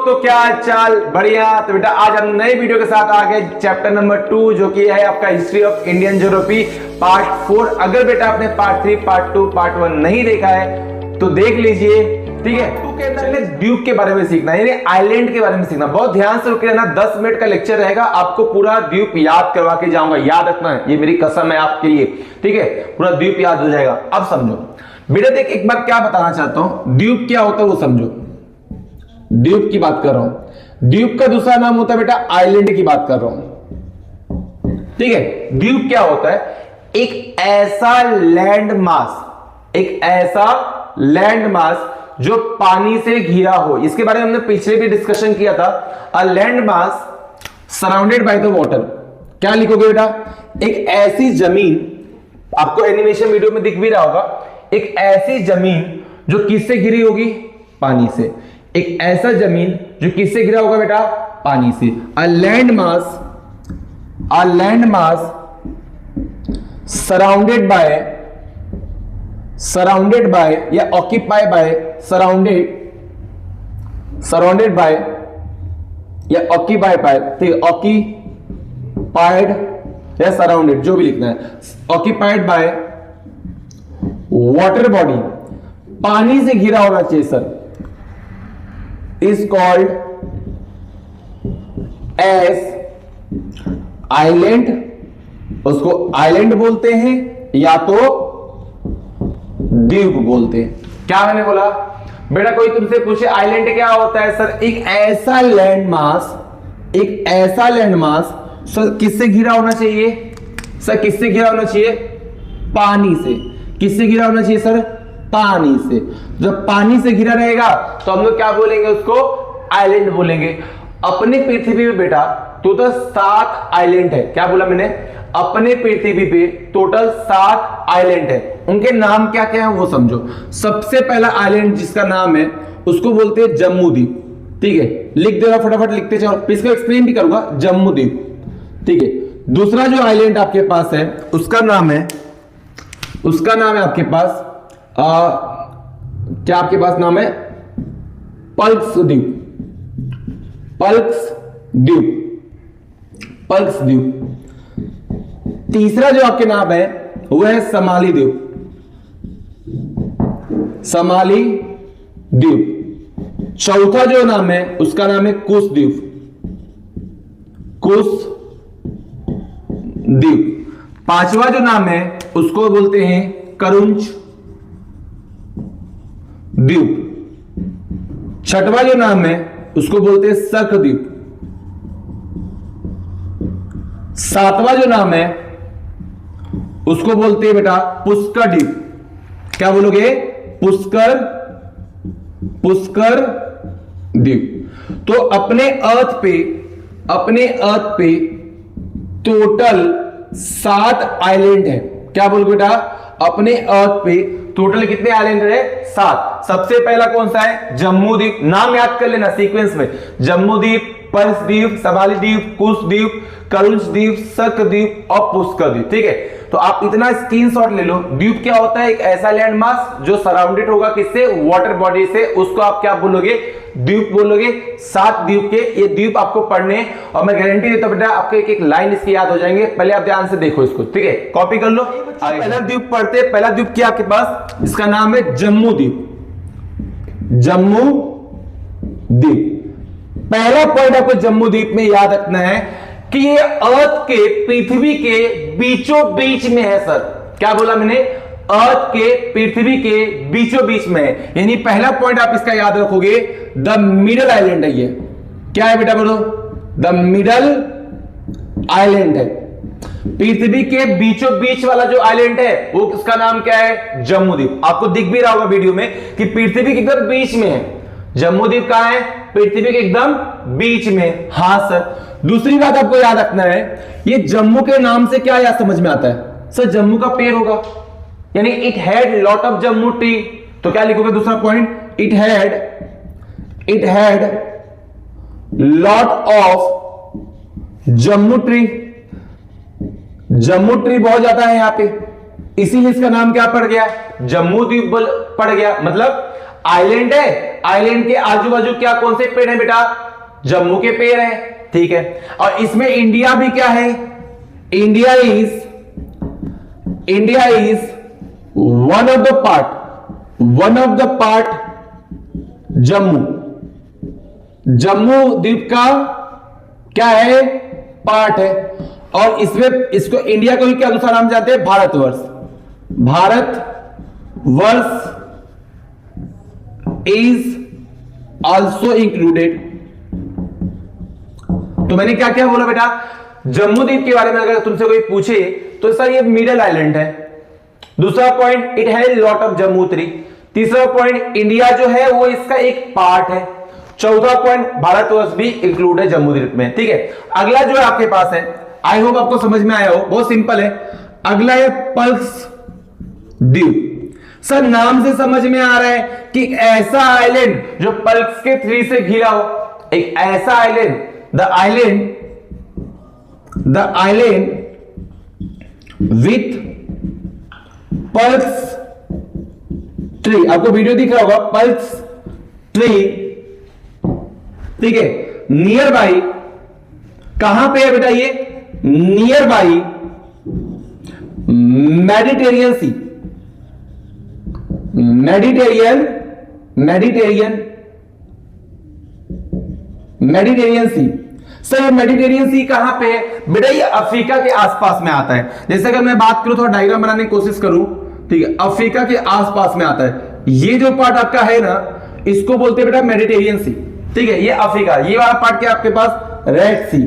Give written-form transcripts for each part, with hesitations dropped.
तो क्या चाल, बढ़िया। तो बेटा आज हम नए वीडियो के साथ आ गए चैप्टर नंबर 2 जो कि है आपका history of Indian geography part 4। अगर बेटा आपने पार्ट 3, पार्ट 2, पार्ट 1 नहीं देखा है तो देख लीजिए, ठीक है। तो के अंदर द्वीप के बारे में सीखना, यानी आइलैंड के बारे में सीखना। बहुत ध्यान से रुके रहना, 10 मिनट का लेक्चर रहेगा, आपको पूरा द्वीप याद करवा के जाऊंगा। याद रखना है, ये मेरी कसम है आपके लिए, ठीक है। पूरा द्वीप याद हो जाएगा। अब समझो बेटा, देख एक बार क्या बताना चाहता हूं, द्वीप क्या होता है वो समझो। द्वीप की बात कर रहा हूं, द्वीप का दूसरा नाम होता है बेटा आइलैंड की बात कर रहा हूं, ठीक है। द्वीप क्या होता है? एक ऐसा लैंड मास, एक ऐसा लैंड मास जो पानी से घिरा हो। इसके बारे में हमने पिछले भी डिस्कशन किया था। A land mass surrounded by the water. क्या लिखोगे बेटा? एक ऐसी जमीन, आपको एनिमेशन वीडियो में दिख भी रहा होगा, एक ऐसी जमीन जो किससे घिरी होगी? पानी से। एक ऐसा जमीन जो किससे घिरा होगा बेटा? पानी से। A land mass surrounded by या ऑक्यूपाई बाय, सराउंडेड बाय या ऑक्यूपाई बाय, ठीक, ऑक्यूपाइड या सराउंडेड, जो भी लिखना है। ऑक्यूपाइड बाय वाटर बॉडी, पानी से घिरा होना चाहिए sir, is called as island. उसको आइलैंड बोलते हैं या तो द्वीप बोलते हैं। क्या मैंने बोला बेटा? कोई तुमसे पूछे आइलैंड क्या होता है सर? एक ऐसा लैंड मास सर किससे घिरा होना चाहिए? सर किससे घिरा होना चाहिए? पानी से। किससे घिरा होना चाहिए सर? पानी से। जब पानी से घिरा रहेगा तो हम लोग क्या बोलेंगे? उसको आइलैंड बोलेंगे। अपने पृथ्वी पे बेटा टोटल 7 आइलैंड है। क्या बोला मैंने? अपने पृथ्वी पे टोटल 7 आइलैंड है। उनके नाम क्या क्या है वो समझो। सबसे पहला आइलैंड जिसका नाम है उसको बोलते हैं जम्मू द्वीप, ठीक है। लिख दे रहा, फटाफट लिखते चलो, इसको एक्सप्लेन भी करूंगा। जम्मू द्वीप, ठीक है। दूसरा जो आइलैंड आपके पास है उसका नाम है आपके पास क्या आपके पास नाम है? पल्क्स द्वीप। तीसरा जो आपके नाम है वो है समाली द्वीप। चौथा जो नाम है उसका नाम है कुश द्वीप। पांचवा जो नाम है उसको बोलते हैं करुंच द्वीप। छठवा जो नाम है उसको बोलते हैं सर्क द्वीप। सातवां जो नाम है उसको बोलते हैं बेटा पुष्कर द्वीप। क्या बोलोगे? पुष्कर द्वीप। तो अपने अर्थ पे टोटल 7 आइलैंड है। क्या बोलोगे बेटा? अपने अर्थ पे टोटल कितने आइलैंड है? 7। सबसे पहला कौन सा है? जम्मू द्वीप। नाम याद कर लेना सीक्वेंस में। जम्मू द्वीप, पर्स द्वीप, समाली द्वीप, कुश द्वीप, करुंच द्वीप, सर्क द्वीप और पुष्कर द्वीप, ठीक है। तो आप इतना स्क्रीनशॉट ले लो। द्वीप क्या होता है? एक ऐसा लैंड मास जो सराउंडेड होगा किससे? वाटर बॉडी से। उसको आप क्या बोलोगे? द्वीप बोलोगे। 7 द्वीप के ये द्वीप आपको पढ़ने, और मैं गारंटी देता हूं बेटा आपको एक एक लाइन इसकी याद हो जाएंगे। पहले आप ध्यान से देखो इसको, ठीक है, कॉपी कर लो। पहला द्वीप पढ़ते, पहला द्वीप क्या आपके पास? इसका नाम है जम्मू द्वीप। पहला पॉइंट आपको जम्मू द्वीप में याद रखना है कि ये अर्थ के, पृथ्वी के बीचों बीच में है सर। क्या बोला मैंने? अर्थ के, पृथ्वी के बीचों बीच में है। यानी पहला पॉइंट आप इसका याद रखोगे, द मिडल आइलैंड है ये। क्या है बेटा बोलो? द मिडल आइलैंड है। पृथ्वी के बीचों बीच वाला जो आइलैंड है वो उसका नाम क्या है? जम्मू द्वीप। आपको दिख भी रहा होगा वीडियो में कि पृथ्वी के एकदम बीच में है। जम्मू द्वीप कहां है? पृथ्वी के एकदम बीच में। हां सर। दूसरी बात आपको याद रखना है, ये जम्मू के नाम से क्या याद समझ में आता है सर? जम्मू का पेड़ होगा, यानी it had lot of Jammu tree. तो क्या लिखोगे दूसरा point? It had lot of Jammu tree. Jammu tree बहुत ज्यादा है यहां पे, इसीलिए इसका नाम क्या पड़ गया? जम्मू द्वीप पड़ गया। मतलब आइलैंड है, आइलैंड के आजू बाजू क्या कौन से पेड़ है बेटा, जम्मू के पेड़ है, ठीक है। और इसमें इंडिया भी क्या है, India is one of the part Jammu द्वीप का क्या है, पार्ट है। और इसमें इसको इंडिया को ही क्या अनुसार हम जानते हैं, भारतवर्ष इज ऑल्सो इंक्लूडेड। तो मैंने क्या क्या बोला बेटा, जम्मू द्वीप के बारे में अगर तुमसे कोई पूछे तो सर ये मिडल आइलैंड है। दूसरा point, it has lot of Jammu tree. तीसरा पॉइंट, इंडिया जो है वो इसका एक पार्ट है। चौथा पॉइंट, भारतवर्ष भी इंक्लूड है जम्मू द्वीप में, ठीक है। अगला जो है आपके पास है, आई होप आपको समझ में आया हो, बहुत सिंपल है। अगला है पल्स द्वीप। सर नाम से समझ में आ रहा है कि ऐसा आइलैंड जो पल्स के ट्री से घिरा हो, एक ऐसा island, the island with pulse tree. आपको वीडियो दिख रहा होगा, पल्स ट्री, ठीक है। नियर बाई, कहां पे है बेटा ये, near by Mediterranean sea, Mediterranean sea. Sir Mediterranean sea कहां पे है बेटा, ये अफ्रीका के आसपास में आता है। जैसे अगर मैं बात करूं, थोड़ा डायग्राम बनाने की कोशिश करूं, ठीक है, अफ्रीका के आसपास में आता है। ये जो पार्ट आपका है ना, इसको बोलते हैं बेटा मेडिटेरियन सी, ठीक है। ये अफ्रीका, ये वाला पार्ट क्या आपके पास, रेड सी,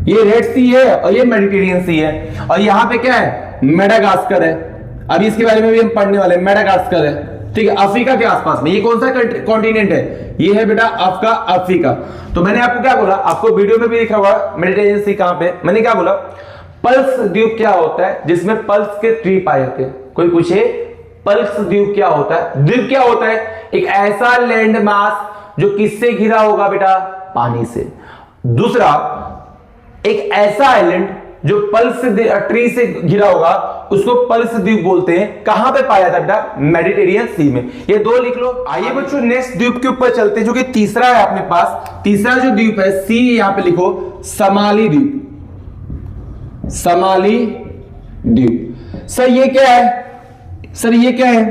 ये रेड सी है और ये मेडिटेरियन सी है। और यहां पे क्या है, मेडागास्कर है। अभी इसके बारे में भी हम पढ़ने वाले हैं, मेडागास्कर है, ठीक है, अफ्रीका के आसपास में। ये कौन सा कॉन्टिनेंट है, ये है बेटा आपका अफ्रीका। तो मैंने आपको क्या बोला, आपको वीडियो में भी लिखा हुआ मेडिटेरियन सी कहां पे, मैंने क्या बोला, पल्स द्वीप क्या होता है, जिसमें पल्स के ट्री पाए जाते हैं। कोई पूछे पल्स द्वीप क्या होता है, द्वीप क्या होता है, एक ऐसा लैंड मास जो किससे घिरा होगा बेटा, पानी से। दूसरा, एक ऐसा आइलैंड जो पल्स ट्री से घिरा होगा, उसको पल्स द्वीप बोलते हैं। कहां पे पाया जाता है बेटा, मेडिटेरियन सी में। ये दो लिख लो। आइए बच्चों नेक्स्ट द्वीप के ऊपर चलते हैं, जो कि तीसरा है अपने पास। तीसरा जो द्वीप है, सी यहां पे लिखो, समाली द्वीप, समाली द्वीप। सर ये क्या है, सर ये क्या है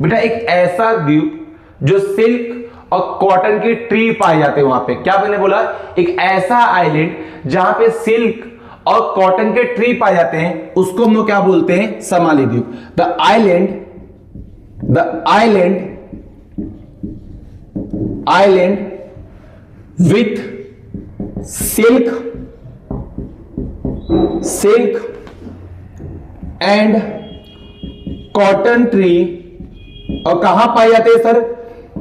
बेटा, एक ऐसा द्वीप जो सिल्क और कॉटन के ट्री पाए जाते हैं वहां पे। क्या मैंने बोला, एक ऐसा आइलैंड जहां पे सिल्क और कॉटन के ट्री पाए जाते हैं, उसको हम लोग क्या बोलते हैं, समाली द्वीप। The island with silk and cotton tree. और कहां पाए जाते हैं सर,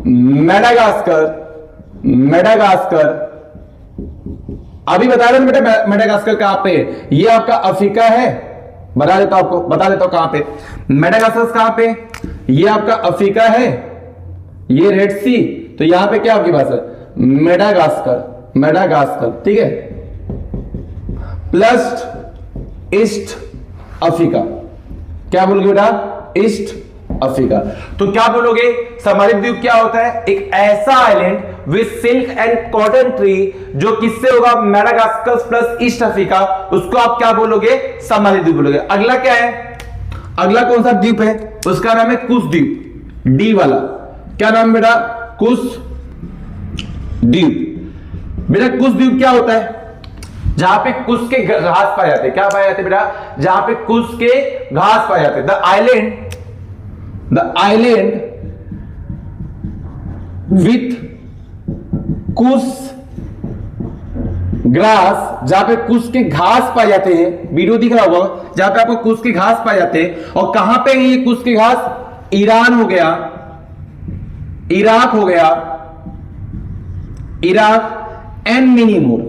मेडागास्कर। अभी बता रहे बेटा मेडागास्कर कहां पे है, ये आपका अफ्रीका है, बता देता हूं कहां पे मेडागास्कर, कहां पे, ये आपका अफ्रीका है, ये रेड सी, तो यहां पे क्या आपकी बात है, मेडागास्कर, ठीक है, प्लस ईस्ट अफ्रीका। क्या बोलोगे बेटा, ईस्ट अफ्रीका। तो क्या बोलोगे, समाली द्वीप क्या होता है, एक ऐसा island with silk and cotton tree जो किससे होगा, मेडागास्कर प्लस ईस्ट अफ्रीका, उसको आप क्या बोलोगे, समाली द्वीप बोलोगे। अगला क्या है, अगला कौन सा द्वीप है, उसका नाम है कुश द्वीप, डी वाला। क्या नाम बेटा, कुश द्वीप। बेटा कुश द्वीप क्या होता है, जहां पे कुश के घास पाए जाते हैं। क्या पाए जाते हैं बेटा, जहां पे कुश के घास पाए जाते हैं। The island with Kush grass, जहां पे कुश के घास पाए जाते हैं, वीडियो दिख रहा होगा, जहां पे आपको कुश के घास पाए जाते हैं। और कहां पे ये कुश के घास, ईरान हो गया, इराक हो गया, इराक एंड मेनी मोर,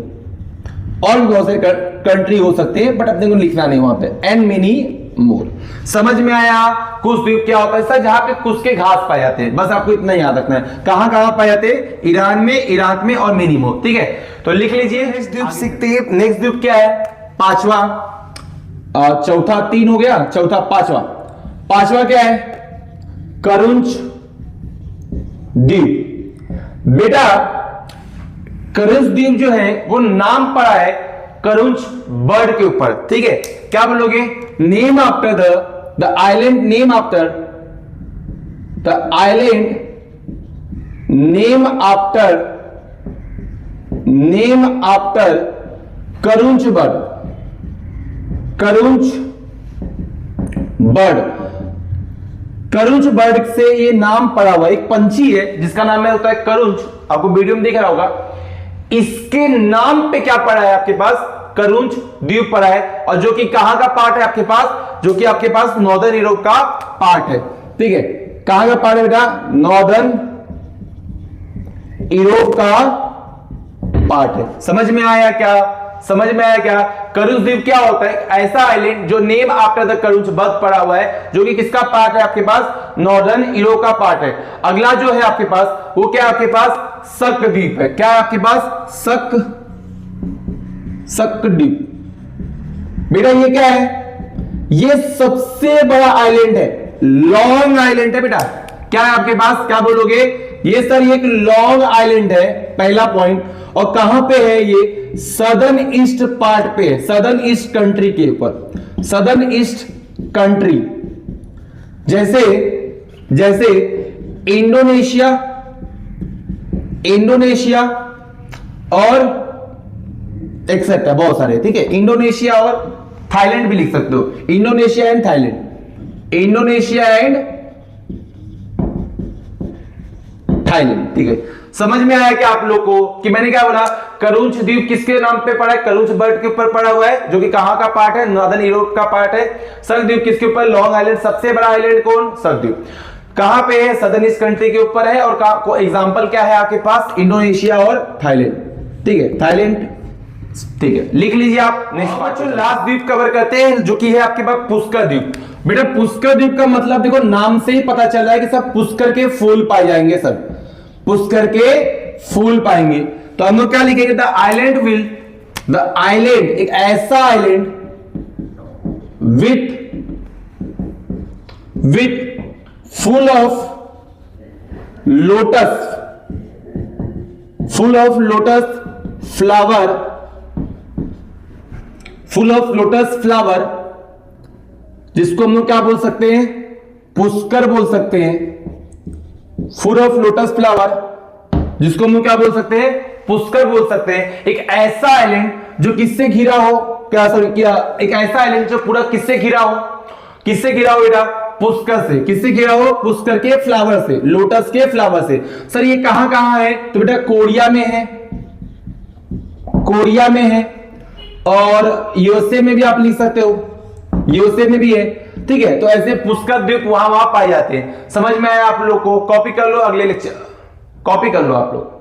और भी बहुत सारे कंट्री हो सकते हैं, बट अपने को लिखना नहीं वहां पे, एंड मेनी मोर। समझ में आया, कुश द्वीप क्या होता है सर, जहां पे कुश के घास पाए जाते हैं। बस आपको इतना याद रखना है, कहां कहां पाए जाते हैं, ईरान में, इराक में और मेनी मोर, ठीक है। तो लिख लीजिए। नेक्स्ट द्वीप सीखते हैं। नेक्स्ट द्वीप क्या है, पांचवा, चौथा 3 हो गया, चौथा पांचवा क्या है, करुंच द्वीप। बेटा करुंज द्वीप जो है वो नाम पड़ा है करुंज बर्ड के ऊपर, ठीक है। क्या बोलोगे? Name after the island, name after the island, name after करुंज बर्ड, करुंज बर्ड। करुंज बर्ड से ये नाम पड़ा हुआ एक पंछी है जिसका नाम है होता है करुंज, आपको वीडियो में दिख रहा होगा। इसके नाम पे क्या पड़ा है आपके पास? करुंज द्वीप पड़ा है, और जो कि कहां का पार्ट है आपके पास? जो कि आपके पास नॉर्दर्न यूरोप का पार्ट है, ठीक है। कहां का पार्ट है बेटा? नॉर्दर्न यूरोप का पार्ट है। समझ में आया क्या? समझ में आया क्या? करुंज द्वीप क्या होता है? ऐसा आइलैंड जो नेम आफ्टर द करुंज बर्ड पड़ा हुआ है, जो कि किसका पार्ट है आपके पास? नॉर्दर्न यूरोप का पार्ट है। अगला जो है आपके पास वो क्या है आपके पास? शक द्वीप है। क्या है आपके पास? शक द्वीप। बेटा ये क्या है? ये सबसे बड़ा आइलैंड है, लॉन्ग आइलैंड है बेटा। क्या है आपके पास? क्या बोलोगे? ये सर एक लॉन्ग आइलैंड है, पहला पॉइंट। और कहां पे है ये? सदर्न ईस्ट पार्ट पे है, सदर्न ईस्ट कंट्री के ऊपर, सदर्न ईस्ट कंट्री, जैसे इंडोनेशिया और एक्सेप्ट है बहुत सारे, ठीक है। इंडोनेशिया और थाईलैंड भी लिख सकते हो, Indonesia and Thailand, Indonesia and Thailand, ठीक है। समझ में आया क्या आप लोग को कि मैंने क्या बोला? करुंज द्वीप किसके नाम पे पड़ा है? करुंज बर्ड के ऊपर पड़ा हुआ है, जो कि कहां का पार्ट है? नॉर्दर्न यूरोप का पार्ट है। शक द्वीप किसके ऊपर? लॉन्ग आइलैंड, सबसे बड़ा आइलैंड कौन? शक द्वीप। कहां पे है? सदर्न ईस्ट कंट्री के ऊपर है। और एग्जांपल क्या है आपके पास? इंडोनेशिया और थाईलैंड, ठीक है। थाईलैंड, ठीक है, लिख लीजिए आप। नेक्स्ट लास्ट द्वीप कवर करते हैं, जो कि है आपके पास पुष्कर द्वीप। बेटा पुष्कर द्वीप का मतलब देखो नाम से ही पता चल रहा है कि सब पुष्कर के फूल पाए जाएंगे, सब पुष्कर के फूल पाएंगे। तो हम लोग क्या लिखेंगे? द आइलैंड एक ऐसा island with full of lotus flower, जिसको हम लोग क्या बोल सकते हैं? पुष्कर बोल सकते हैं। फुल ऑफ लोटस फ्लावर, जिसको हम लोग क्या बोल सकते हैं? पुष्कर बोल सकते हैं। एक ऐसा आइलैंड जो किससे घिरा हो? एक ऐसा आइलैंड जो पूरा किससे घिरा हो? किससे घिरा हो बेटा? पुष्कर से। किससे घिरा हो? पुष्कर के फ्लावर से, लोटस के फ्लावर से। सर ये कहां है? तो बेटा कोरिया में है, और यूएसए में भी आप लिख सकते हो, यूएसए में भी है, ठीक है। तो ऐसे पुष्कर द्वीप वहां पाए जाते हैं। समझ में आया आप लोग को? कॉपी कर लो, अगले लेक्चर कॉपी कर लो आप लोग।